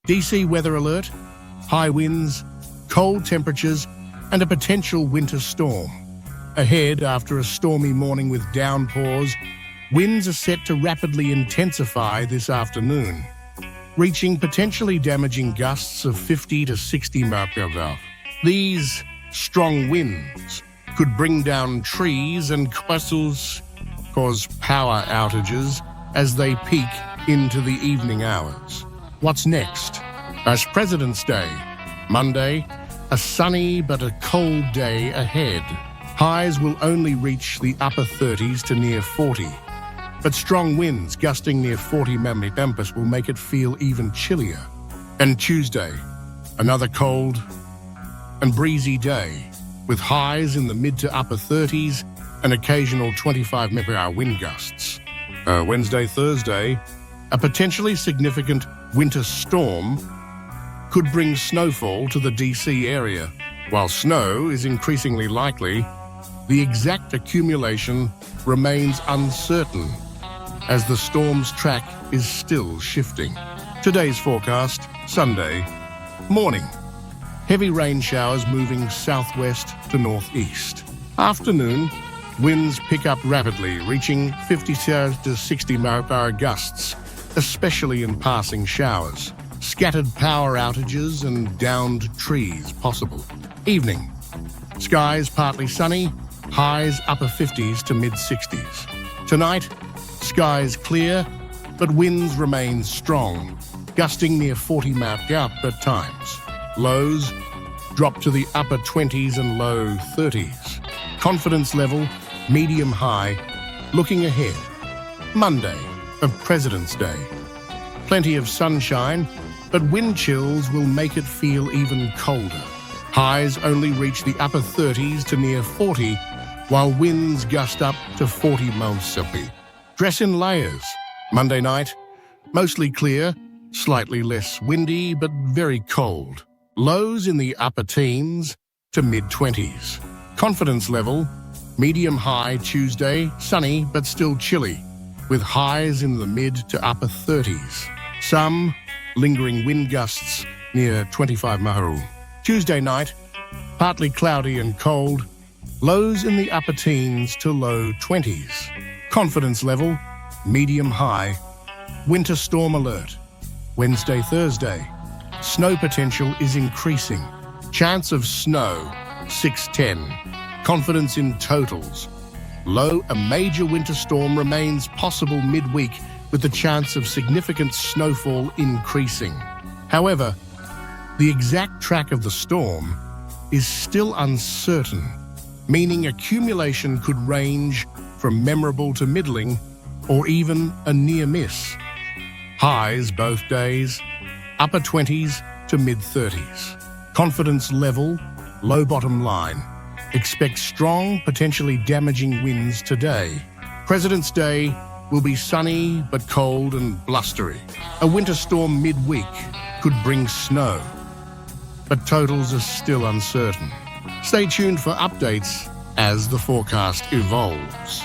DC weather alert, high winds, cold temperatures, and a potential winter storm. Ahead, after a stormy morning with downpours, winds are set to rapidly intensify this afternoon, reaching potentially damaging gusts of 50 to 60 mph. These strong winds could bring down trees and cause power outages as they peak into the evening hours. What's next? As President's Day, Monday, a sunny but a cold day ahead. Highs will only reach the upper 30s to near 40, but strong winds gusting near 40 mph will make it feel even chillier. And Tuesday, another cold and breezy day, with highs in the mid to upper 30s and occasional 25 mph wind gusts. Wednesday, Thursday, a potentially significant winter storm could bring snowfall to the DC area. While snow is increasingly likely, the exact accumulation remains uncertain as the storm's track is still shifting. Today's forecast, Sunday, morning. Heavy rain showers moving southwest to northeast. Afternoon, winds pick up rapidly, reaching 50 to 60 mph gusts, especially in passing showers. Scattered power outages and downed trees possible. Evening, skies partly sunny, highs upper 50s to mid-60s. Tonight, skies clear, but winds remain strong, gusting near 40 mph at times. Lows drop to the upper 20s and low 30s. Confidence level, medium-high. Looking ahead, Monday of President's Day. Plenty of sunshine, but wind chills will make it feel even colder. Highs only reach the upper 30s to near 40, while winds gust up to 40 mph. Dress in layers. Monday night, mostly clear, slightly less windy, but very cold. Lows in the upper teens to mid-20s. Confidence level, medium-high Tuesday, sunny but still chilly, with highs in the mid to upper 30s. Some lingering wind gusts near 25 mph. Tuesday night, partly cloudy and cold, lows in the upper teens to low 20s. Confidence level, medium-high. Winter storm alert. Wednesday, Thursday. Snow potential is increasing. Chance of snow, 6-10. Confidence in totals. Low, a major winter storm remains possible midweek with the chance of significant snowfall increasing. However, the exact track of the storm is still uncertain, meaning accumulation could range from memorable to middling or even a near miss. Highs both days, upper 20s to mid-30s. Confidence level, low bottom line. Expect strong, potentially damaging winds today. President's Day will be sunny but cold and blustery. A winter storm midweek could bring snow, but totals are still uncertain. Stay tuned for updates as the forecast evolves.